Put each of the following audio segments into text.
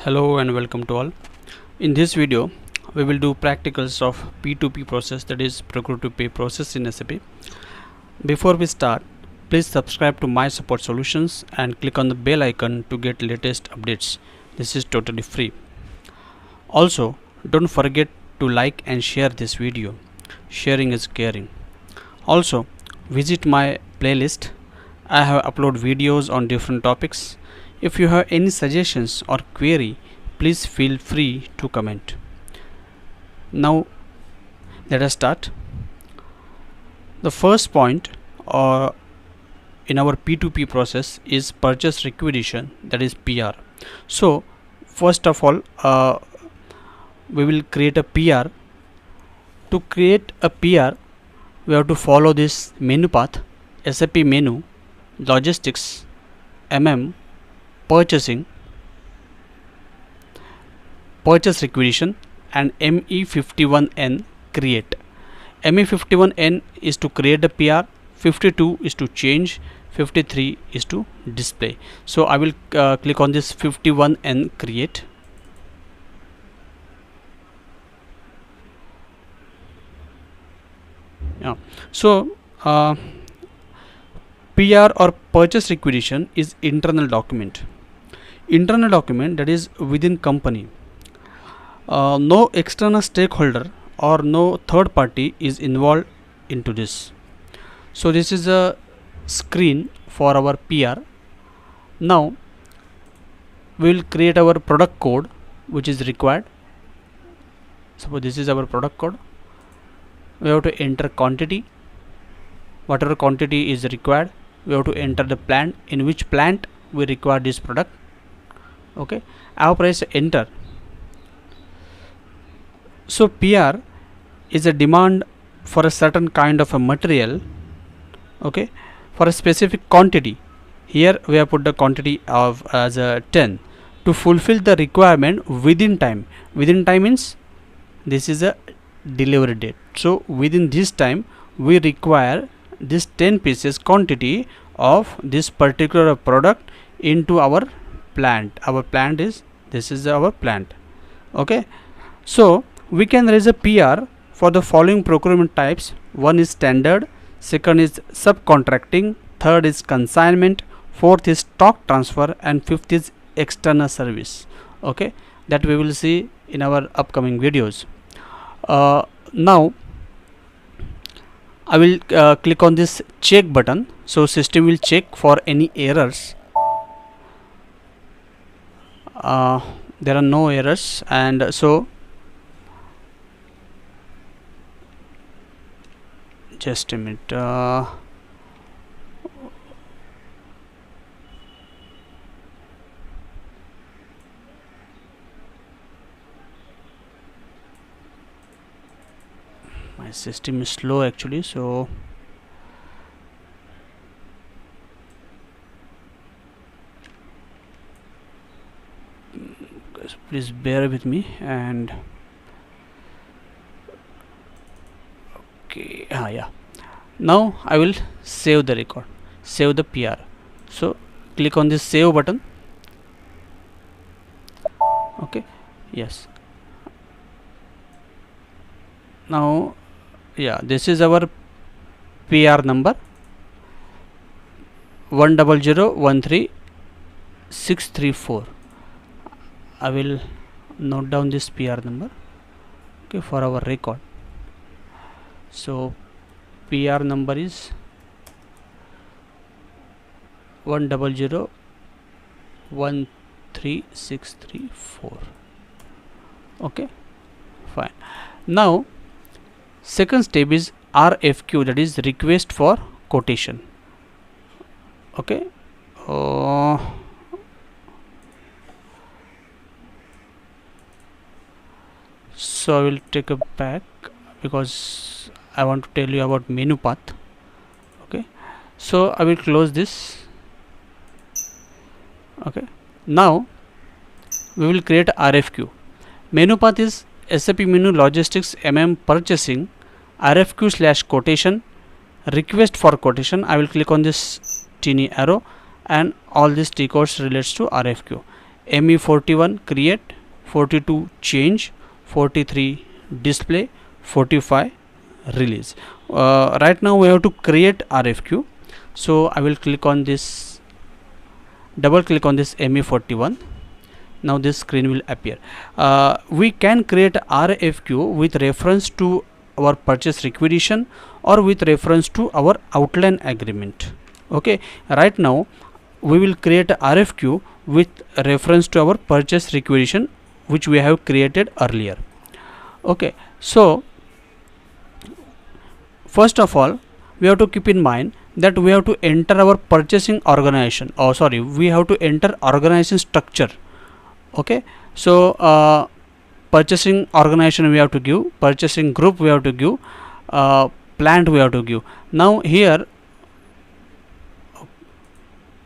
Hello and welcome to all. In this video we will do practicals of P2P process, that is procure to pay process in SAP. Before we start, please subscribe to my support solutions and click on the bell icon to get latest updates. This is totally free. Also, don't forget to like and share this video. Sharing is caring. Also, visit my playlist. I have uploaded videos on different topics. If you have any suggestions or query, please feel free to comment. Now let us start. The first point in our P2P process is purchase requisition, that is PR. So first of all, we will create a PR. To create a PR, we have to follow this menu path: SAP menu, logistics, purchasing, purchase requisition, and ME51N create. ME51N is to create the PR, 52 is to change, 53 is to display. So I will click on this 51N create. So PR or purchase requisition is internal document. Internal document, that is within company. No external stakeholder or no third party is involved into this. So this is a screen for our PR. Now we will create our product code which is required. Suppose this is our product code. We have to enter quantity, whatever quantity is required. We have to enter the plant, in which plant we require this product. Okay, I have pressed enter. So PR is a demand for a certain kind of a material, okay, for a specific quantity. Here we have put the quantity of as a 10 to fulfill the requirement within time. Within time means this is a delivery date. So within this time we require this 10 pieces quantity of this particular product into our plant. Our plant is, this is our plant. Okay, so we can raise a PR for the following procurement types. One is standard, second is subcontracting, third is consignment, fourth is stock transfer, and fifth is external service. Okay, that we will see in our upcoming videos. Now I will click on this check button, so system will check for any errors. There are no errors, and so just a minute. My system is slow actually, so please bear with me. And okay, yeah, now I will save the record, save the PR. So click on this save button. Okay, yes, now yeah, this is our PR number 100133634. I will note down this PR number, okay, for our record. So PR number is 100133634. okay, fine. Now second step is RFQ, that is request for quotation. Okay, so I will take a back because I want to tell you about menu path. Okay, so I will close this. Okay, now we will create RFQ. Menu path is SAP menu, logistics, purchasing, RFQ/quotation, request for quotation. I will click on this teeny arrow, and all these T codes relates to RFQ. ME41 create, 42 change, 43 display, 45 release. Right now we have to create RFQ, so I will click on this, double click on this ME41. Now this screen will appear. We can create RFQ with reference to our purchase requisition or with reference to our outline agreement. Okay, right now we will create a RFQ with reference to our purchase requisition which we have created earlier. Okay, so first of all we have to keep in mind that we have to enter our purchasing organization, we have to enter organization structure. Okay, so purchasing organization we have to give, purchasing group we have to give, plant we have to give. Now here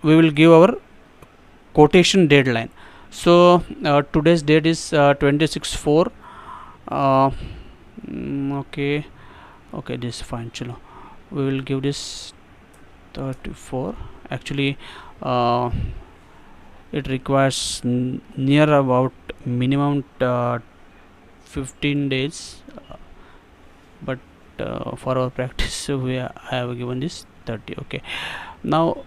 we will give our quotation deadline. So today's date is 26/4. Okay, this is fine. Chalo, we will give this 34. Actually it requires near about minimum 15 days, but for our practice I have given this 30. Okay, now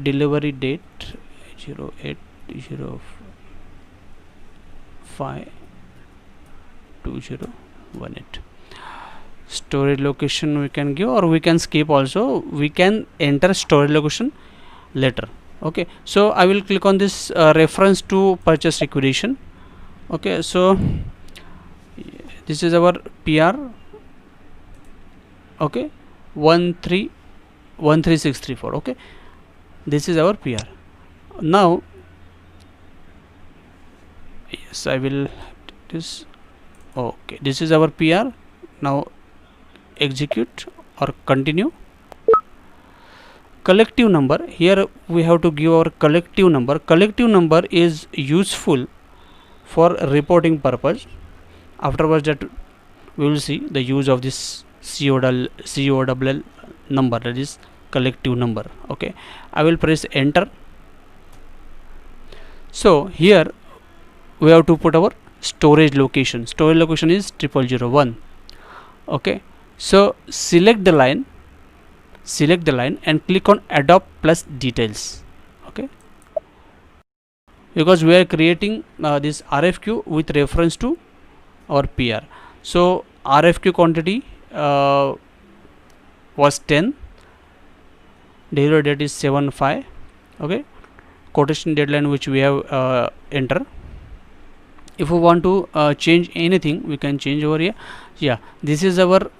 delivery date 08052018. storage location we can give, or we can skip also. We can enter storage location later. Okay, so I will click on this reference to purchase requisition. Okay, so this is our PR. Okay, 1313634. okay, this is our PR. Now yes, I will this. Okay, this is our PR. Now execute or continue. Collective number, here we have to give our collective number. Collective number is useful for reporting purpose. Afterwards that we will see the use of this COLL number, that is collective number. Okay, I will press enter. So here we have to put our storage location. Storage location is 0001. Okay, so select the line and click on adopt plus details. Okay, because we are creating this RFQ with reference to our PR. So RFQ quantity was 10, delivery date is 7/5. Okay, quotation deadline which we have enter. If we want to change anything, we can change over here. Yeah, this is our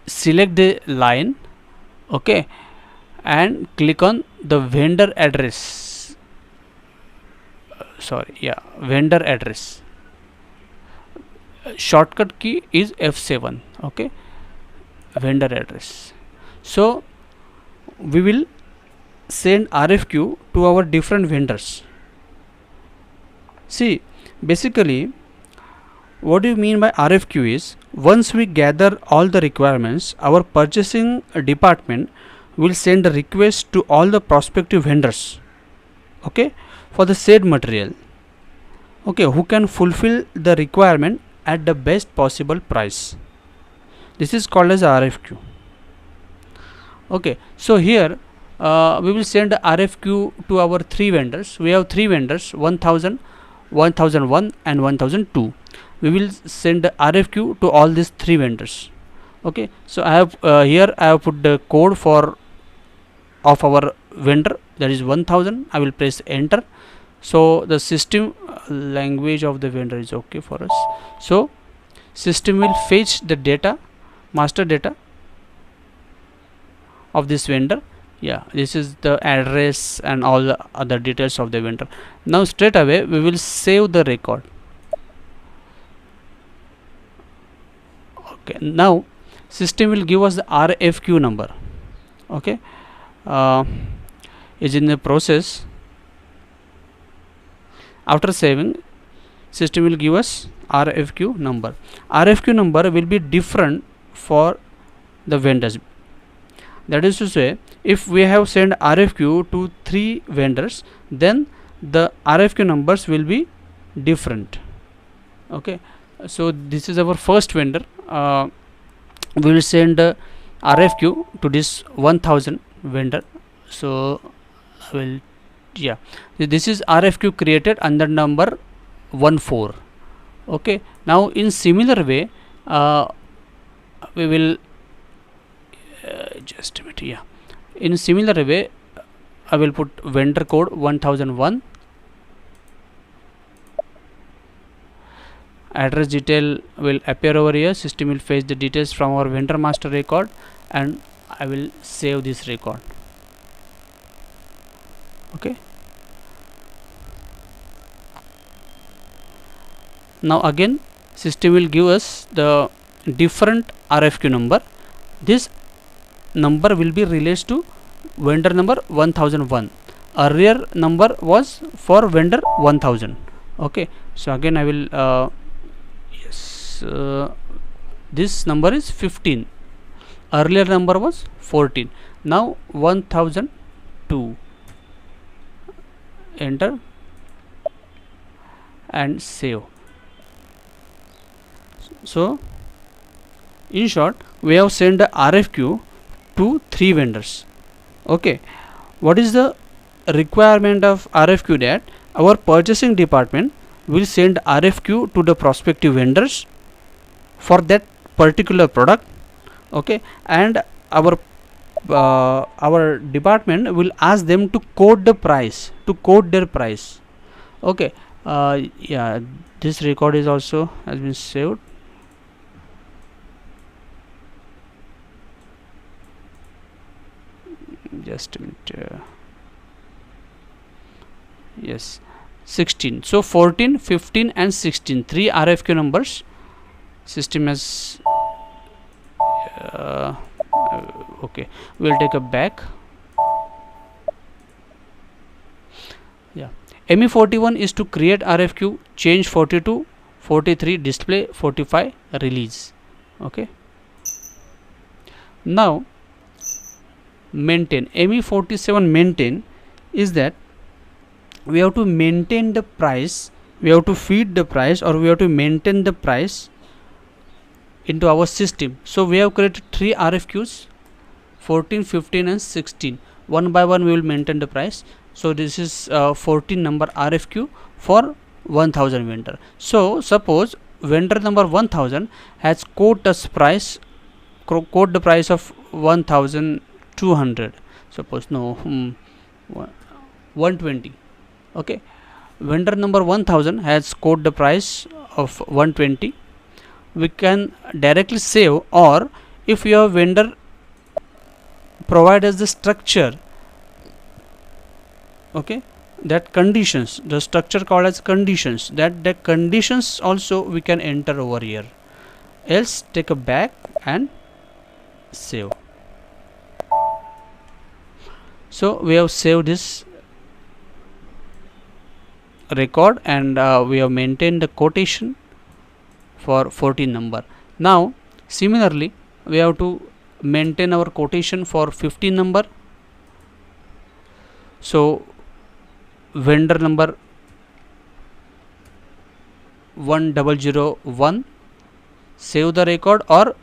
select the line. Okay, and click on the vendor address. Vendor address. Shortcut key is F7. Okay, vendor address. So we will send RFQ to our different vendors. See, basically what do you mean by RFQ is, once we gather all the requirements, our purchasing department will send a request to all the prospective vendors, okay, for the said material, okay, who can fulfill the requirement at the best possible price. This is called as RFQ. Okay, so here we will send RFQ to our three vendors. We have three vendors, 1000, 1001 and 1002. We will send RFQ to all these three vendors. Okay, so I have here I have put the code of our vendor, that is 1000. I will press enter. So the system language of the vendor is okay for us. So system will fetch the data, master data of this vendor. Yeah, this is the address and all the other details of the vendor. Now straight away we will save the record. Okay, now system will give us the RFQ number. Okay, is in the process. After saving, system will give us RFQ number. RFQ number will be different for the vendors. That is to say, if we have sent RFQ to three vendors, then the RFQ numbers will be different. Okay, so this is our first vendor. We will send RFQ to this 1000 vendor. So I will, yeah, this is RFQ created under number 14. Okay, now in similar way we will just a minute, yeah, in similar way I will put vendor code 1001, address detail will appear over here. System will fetch the details from our vendor master record, and I will save this record. Okay, now again system will give us the different RFQ number. This number will be related to vendor number 1001. Earlier number was for vendor 1000. Okay, so again I will this number is 15. Earlier number was 14. Now 1002. Enter and save. So in short, we have sent the RFQ to 3 vendors. Okay, what is the requirement of RFQ? That our purchasing department will send RFQ to the prospective vendors for that particular product. Okay, and our department will ask them to quote the price, to quote their price. Okay, yeah, this record is also has been saved. Just a minute. Yes, 16. So 14, 15 and 16, 3 RFQ numbers. System has okay, we'll take a back. Yeah, ME41 is to create RFQ, change 42, 43 display, 45 release. Okay, now maintain. ME47 maintain is that we have to maintain the price, we have to feed the price, or we have to maintain the price into our system. So we have created 3 RFQs, 14, 15 and 16. One by one we will maintain the price. So this is 14 number RFQ for 1000 vendor. So suppose vendor number 1000 has quote us price, quote the price of 1200. Suppose no 120. Okay, vendor number 1000 has quote the price of 120. We can directly save, or if your vendor provide us the structure, okay, that conditions, the structure called as conditions, that the conditions also we can enter over here. Else take a back and save. So we have saved this record, and we have maintained the quotation for 14 number. Now similarly we have to maintain our quotation for 15 number. So vendor number 1001, save the record, or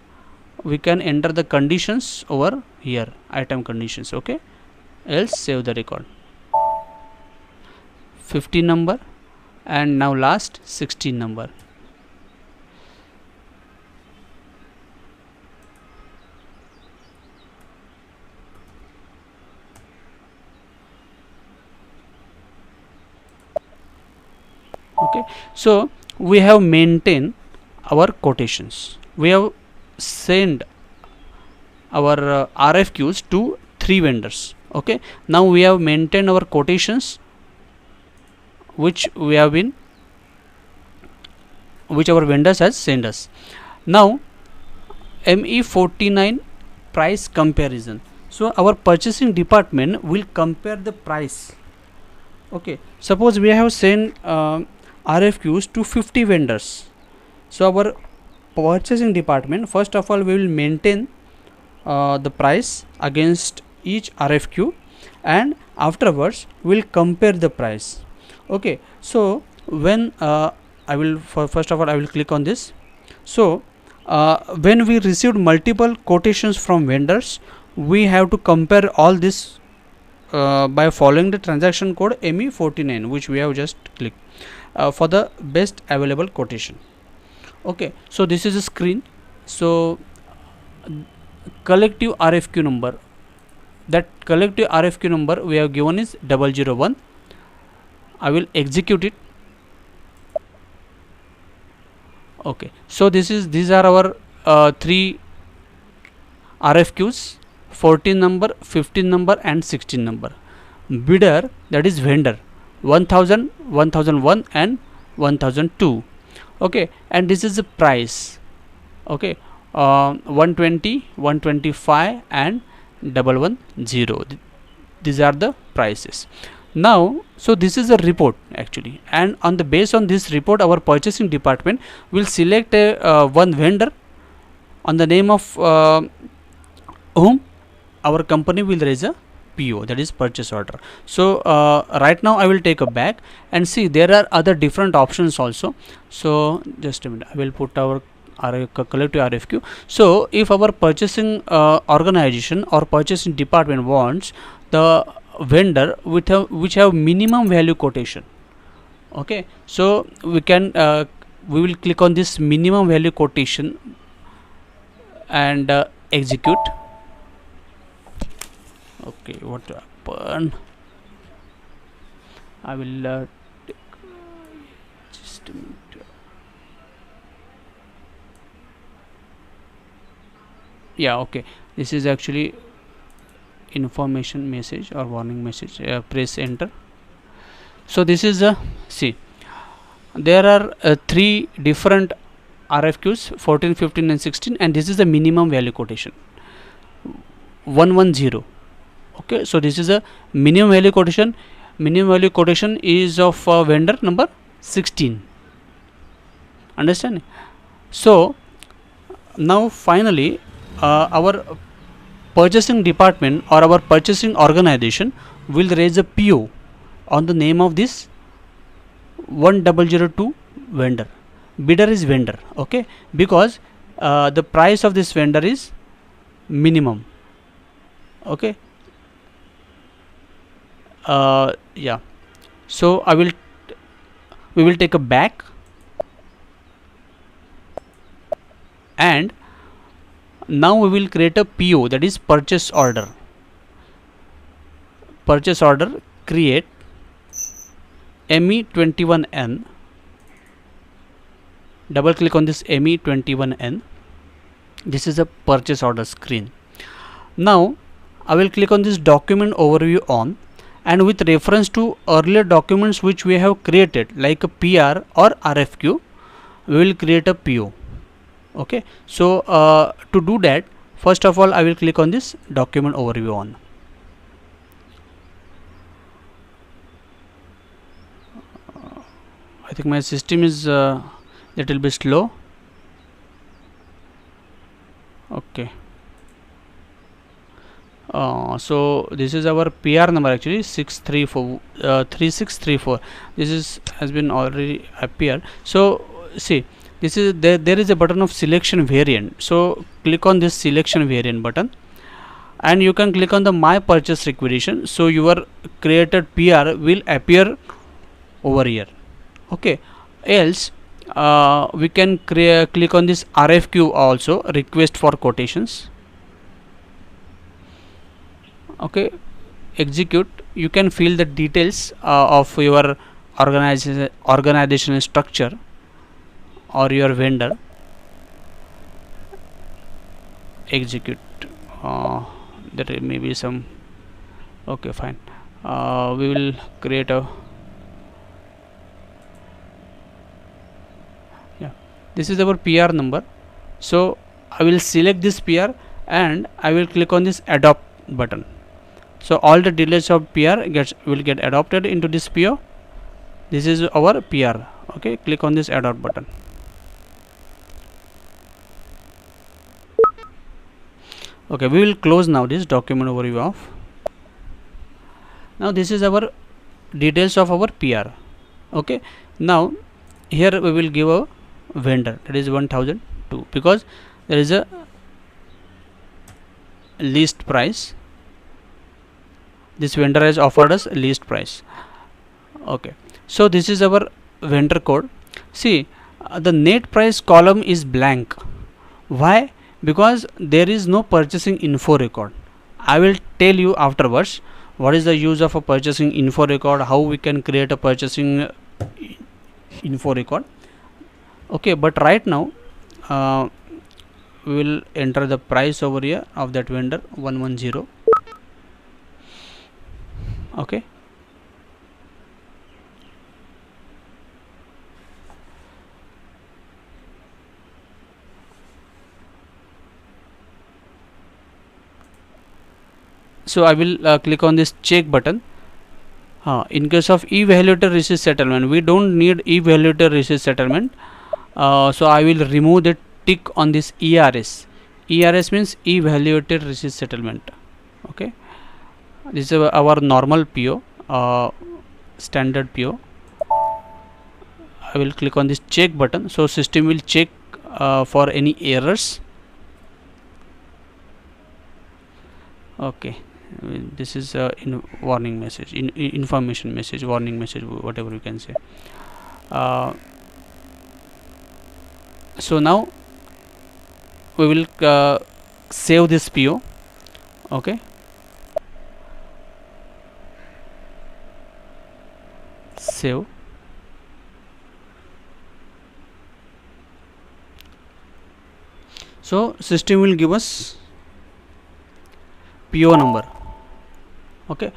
we can enter the conditions over here, item conditions. Okay, else save the record. 15 number, and now last 16 number. Okay, so we have maintained our quotations, we have sent our RFQs to 3 vendors. Okay, now we have maintained our quotations which we have been, which our vendors has sent us. Now ME49 price comparison. So our purchasing department will compare the price. Okay, suppose we have sent RFQs to 50 vendors. So our purchasing department, first of all, we will maintain the price against each RFQ, and afterwards we will compare the price. Okay, so when I will first of all I will click on this. So when we received multiple quotations from vendors, we have to compare all this by following the transaction code ME49, which we have just clicked for the best available quotation. Okay, so this is a screen. So collective RFQ number, that collective RFQ number we have given is 001. I will execute it. Okay, so these are our 3 RFQs: 14 number, 15 number and 16 number. Bidder, that is vendor, 1000, 1001 and 1002. Okay, and this is the price. Okay, 120, 125 and 110. These are the prices. Now, so this is a report actually, and on the base on this report, our purchasing department will select a one vendor on the name of whom our company will raise a PO, that is purchase order. So right now I will take a back and see there are other different options also. So just a minute, I will put our collective RFQ. So if our purchasing organization or purchasing department wants the vendor which have minimum value quotation, okay, so we can we will click on this minimum value quotation and execute. Okay, what happened? I will take just a minute. Yeah, okay, this is actually information message or warning message. Press enter. So this is a see, there are 3 different RFQs, 14, 15 and 16, and this is the minimum value quotation 110. Okay, so this is a minimum value quotation. Minimum value quotation is of vendor number 16. Understand? So now finally our purchasing department or our purchasing organization will raise a PO on the name of this 1002 vendor. Bidder is vendor, okay, because the price of this vendor is minimum. Okay, yeah, so we will take a back and now we will create a PO, that is purchase order. Purchase order, create ME21N. Double click on this ME21N. This is a purchase order screen. Now I will click on this document overview on, and with reference to earlier documents which we have created like a PR or RFQ, we will create a PO. Okay, so to do that, first of all I will click on this document overview on. I think my system is little bit slow. Okay, so this is our PR number actually 3634. This is has been already appeared. So see, this is there is a button of selection variant. So click on this selection variant button and you can click on the my purchase requisition. So your created PR will appear over here. Okay, else we can click on this RFQ also, request for quotations. Okay, execute. You can fill the details of your organizational structure or your vendor. Execute. There may be some. Okay, fine. We will create a. Yeah, this is our PR number. So I will select this PR and I will click on this adopt button. So all the details of PR will get adopted into this PO. This is our PR. Okay, click on this adopt button. Okay, we will close now this document overview off. Now this is our details of our PR. Okay, now here we will give a vendor, that is 1002, because there is a least price. This vendor has offered us least price. Okay, so this is our vendor code. See, the net price column is blank. Why? Because there is no purchasing info record. I will tell you afterwards what is the use of a purchasing info record, how we can create a purchasing info record. Okay, but right now we will enter the price over here of that vendor, 110. Okay, so I will click on this check button. In case of evaluator receipt settlement, we don't need evaluator receipt settlement, so I will remove the tick on this ERS. ERS means evaluated receipt settlement. Okay, this is our normal PO, standard PO. I will click on this check button, so system will check for any errors. Okay, this is in warning message, information message, warning message, whatever you can say. So now we will save this PO. Okay, save. So system will give us PO number. Okay,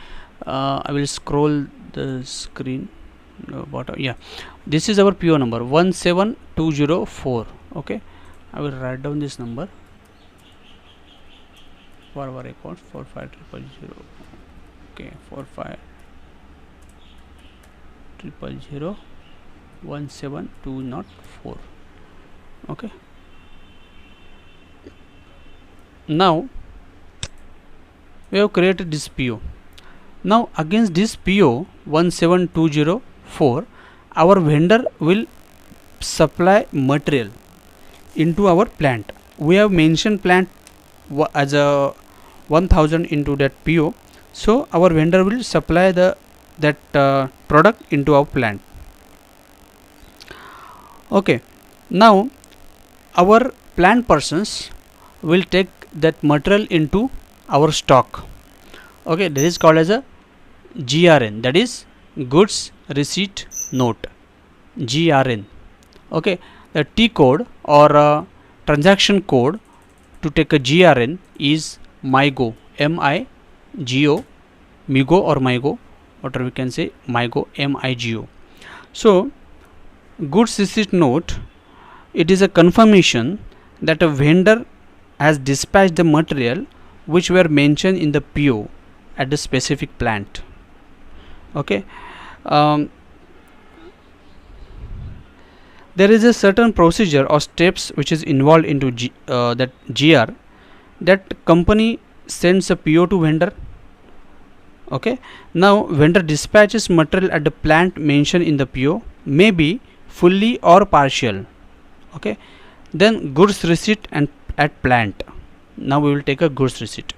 I will scroll the screen bottom. Yeah, this is our PO number 17204. Okay, I will write down this number for our record, 45000. Okay, 45000 17204. Okay, now we have created this PO. Now against this PO 17204, our vendor will supply material into our plant. We have mentioned plant as a 1000 into that PO, so our vendor will supply that product into our plant. Okay, now our plant persons will take that material into our stock. Okay, this is called as a GRN, that is goods receipt note, GRN. Okay, the T code or transaction code to take a GRN is MIGO, MIGO, MIGO or MIGO, whatever we can say, MIGO, MIGO. So goods receipt note, it is a confirmation that a vendor has dispatched the material which were mentioned in the PO at the specific plant. Okay, there is a certain procedure or steps which is involved into that GR, that company sends a PO to vendor. Okay, now vendor dispatches material at the plant mentioned in the PO, may be fully or partial. Okay, then goods receipt and at plant. Now we will take a goods receipt,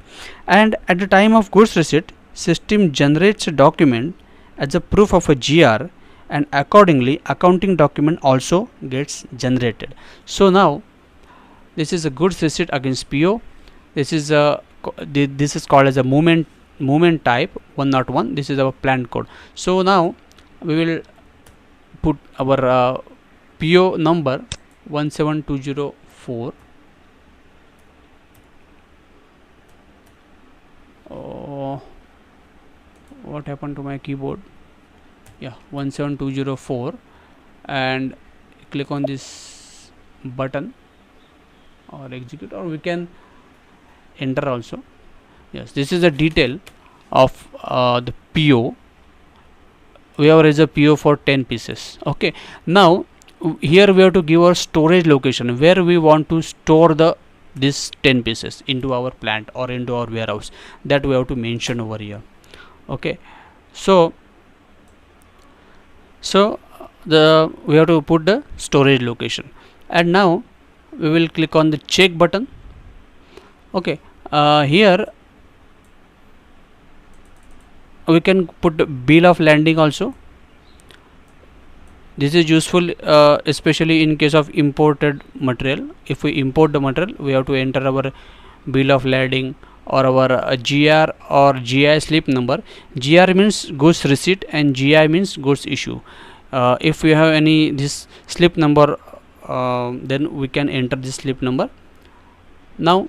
and at the time of goods receipt, system generates a document as a proof of a GR, and accordingly accounting document also gets generated. So now this is a goods receipt against PO. This is called as a movement type 101. This is our plant code. So now we will put our PO number 17204. What happened to my keyboard? Yeah, 17204, and click on this button or execute, or we can enter also. Yes, this is the detail of the PO. We have raised a PO for 10 pieces. Okay, now here we have to give our storage location where we want to store this 10 pieces into our plant or into our warehouse. That we have to mention over here. Okay, so So we have to put the storage location, and now we will click on the check button. Okay, here we can put bill of landing also. This is useful especially in case of imported material. If we import the material, we have to enter our bill of lading or our GR or GI slip number. GR means goods receipt and GI means goods issue. If we have any this slip number, then we can enter this slip number. Now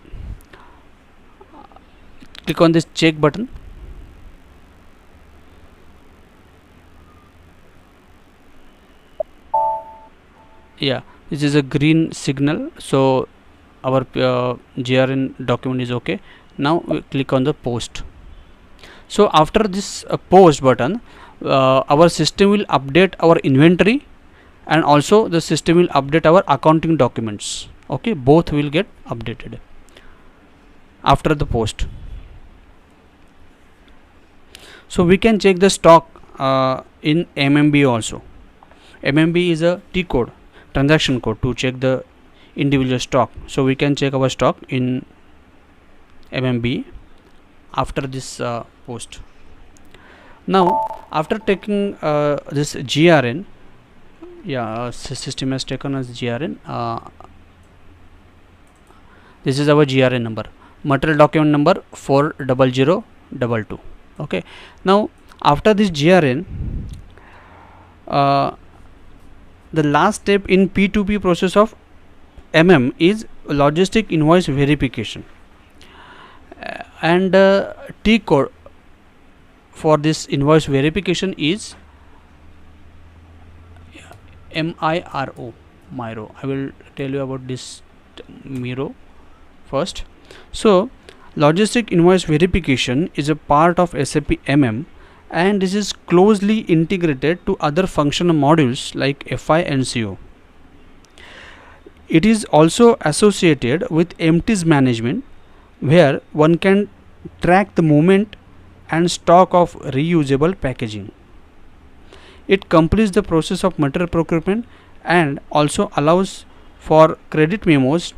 click on this check button. Yeah, this is a green signal, so our GRN document is okay. Now we click on the post. So after this post button, our system will update our inventory, and also the system will update our accounting documents. Okay, both will get updated after the post. So we can check the stock in MMB also. MMB is a T code, transaction code, to check the individual stock. So we can check our stock in MMB after this post. Now after taking this GRN, system has taken as GRN. This is our GRN number, material document number 40022. Okay, now after this GRN, the last step in P2P process of MM is logistic invoice verification, and T code for this invoice verification is MIRO. I will tell you about this MIRO first. So logistic invoice verification is a part of SAP MM, and this is closely integrated to other functional modules like FI and CO. It is also associated with empties management, where one can track the movement and stock of reusable packaging. It completes the process of material procurement and also allows for credit memos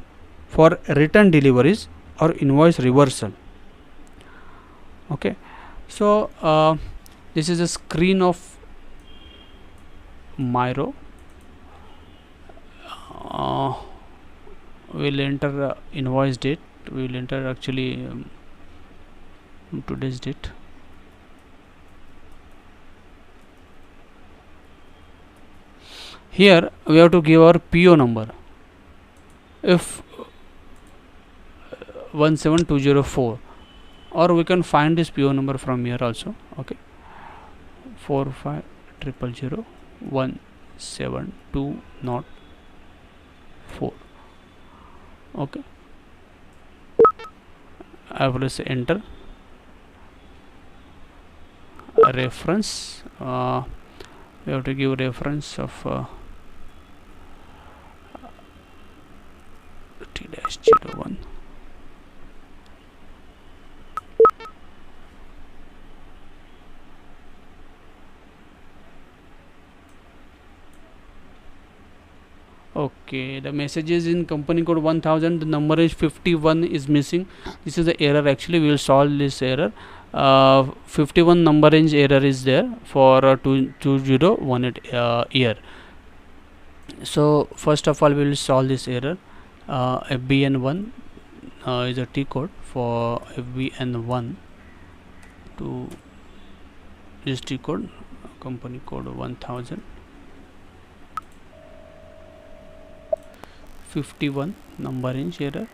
for return deliveries or invoice reversal. Okay, so this is a screen of MIRO. We'll enter invoice date. We'll enter actually today's date. Here we have to give our PO number. If 17204, or we can find this PO number from here also. Okay, 4500017204. Okay, I will say enter. Reference, we have to give reference of T-01. Okay, the message is in company code 1000, the number is 51 is missing. This is the error. Actually we will solve this error. 51 number range error is there for 2018 year. So first of all we will solve this error. FBN1 is a T code for FBN1 to this T code, company code 1000. 51 number range error.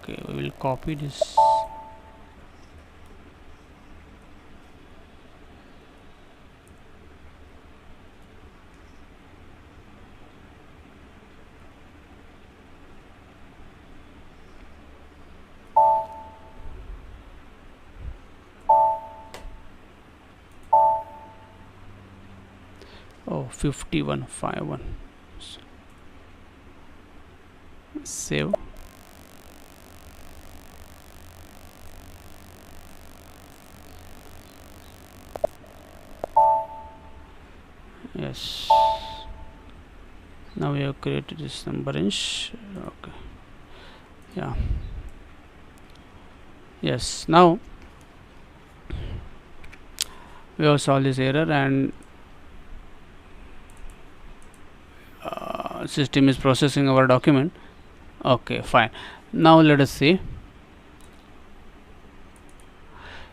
Okay, we will copy this. 5151. Save. Yes, now we have created this number range. Okay, yeah, yes, now we have solved this error, and system is processing our document. Okay, fine. Now let us see.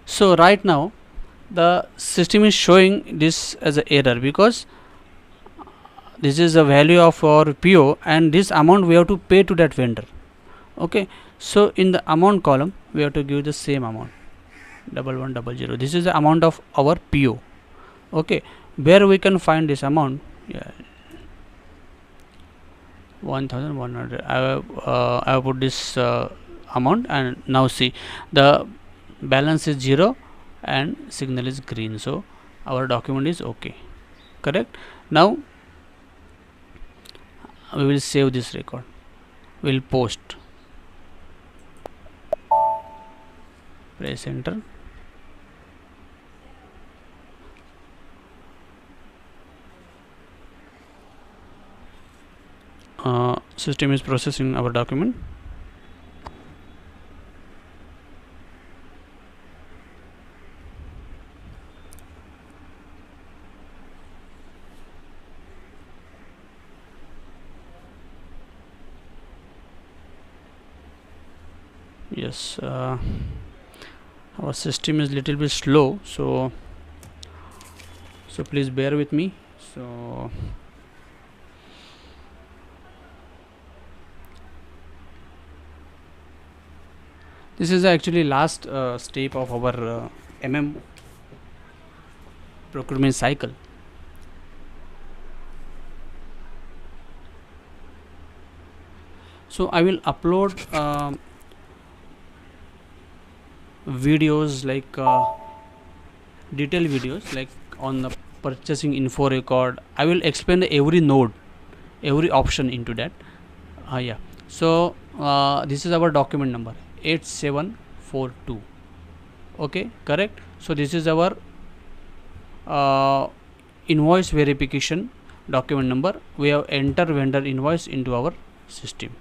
So right now the system is showing this as an error because this is the value of our PO, and this amount we have to pay to that vendor. Okay, so in the amount column we have to give the same amount, 1100. This is the amount of our PO. Okay, where we can find this amount? Yeah, 1100. I have put this amount, and now see the balance is 0 and signal is green, so our document is okay, correct. Now we will save this record, we will post, press enter. System is processing our document. Yes, our system is little bit slow, so please bear with me. So this is actually last step of our procurement cycle. So I will upload videos like detailed videos like on the purchasing info record. I will explain every node, every option into that. Yeah, so this is our document number 8742. okay, correct. So this is our invoice verification document number. We have entered vendor invoice into our system.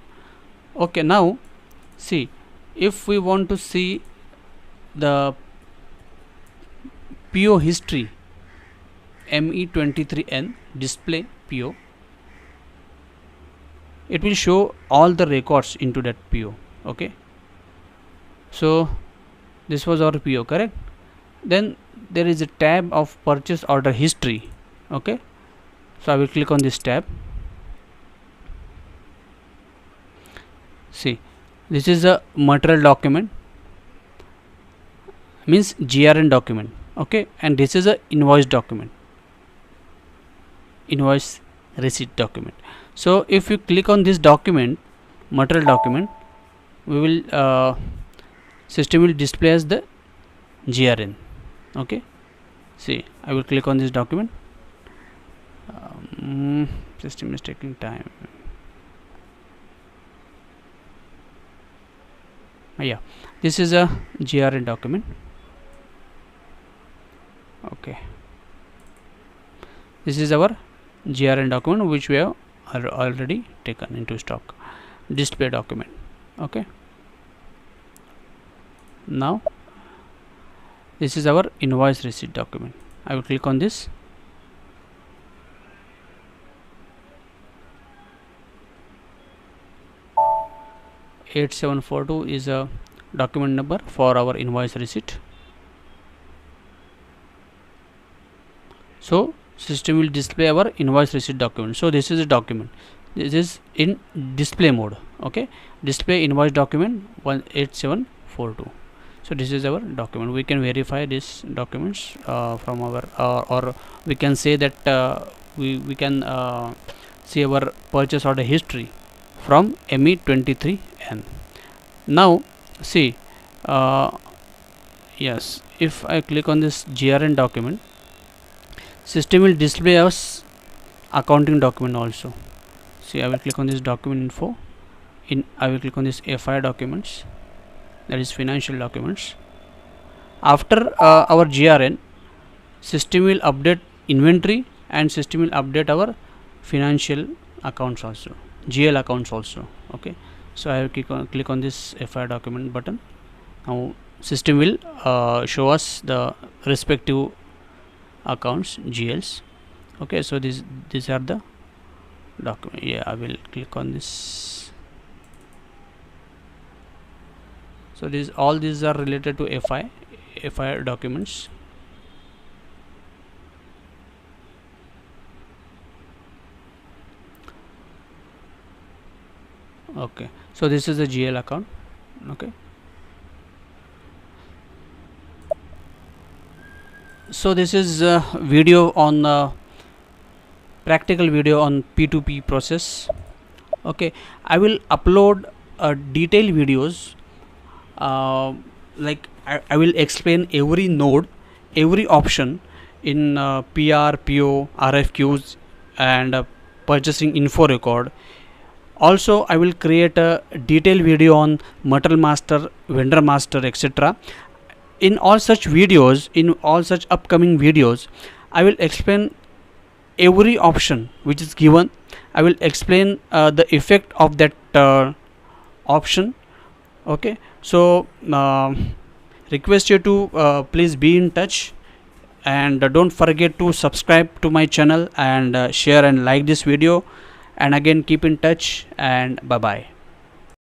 Okay, now see, if we want to see the PO history, ME23N display PO, it will show all the records into that PO. okay, so this was our PO, correct. Then there is a tab of purchase order history. okay, so I will click on this tab. See, this is a material document, means GRN document. okay, and this is a invoice document, invoice receipt document. So if you click on this document, material document, we will system will display as the GRN. okay, see, I will click on this document. System is taking time. Yeah, this is a GRN document. okay, this is our GRN document which we have already taken into stock, display document. okay, now this is our invoice receipt document. I will click on this. (8742) is a document number for our invoice receipt. So system will display our invoice receipt document. So this is a document, this is in display mode. okay, display invoice document 18742. so this is our document. We can verify these documents from our or we can say that we can see our purchase order history from ME23N. now see, yes, if I click on this GRN document, system will display us accounting document also. See, I will click on this document info. I will click on this FI documents, that is financial documents. After our GRN, system will update inventory and system will update our financial accounts also, GL accounts also. Okay, so I will click on this FI document button. Now system will show us the respective accounts GLs. Okay, so these are the document. Yeah, I will click on this. So all these are related to FI documents. Okay, so this is the GL account. Okay, so this is a video on practical video on P2P process. Okay, I will upload detailed videos, like I will explain every node, every option in PR, PO, RFQs and purchasing info record. Also I will create a detailed video on material master, vendor master, etc. In all such videos, in all such upcoming videos, I will explain every option which is given. I will explain the effect of that option. Okay, so request you to please be in touch, and don't forget to subscribe to my channel and share and like this video, and again keep in touch, and bye bye.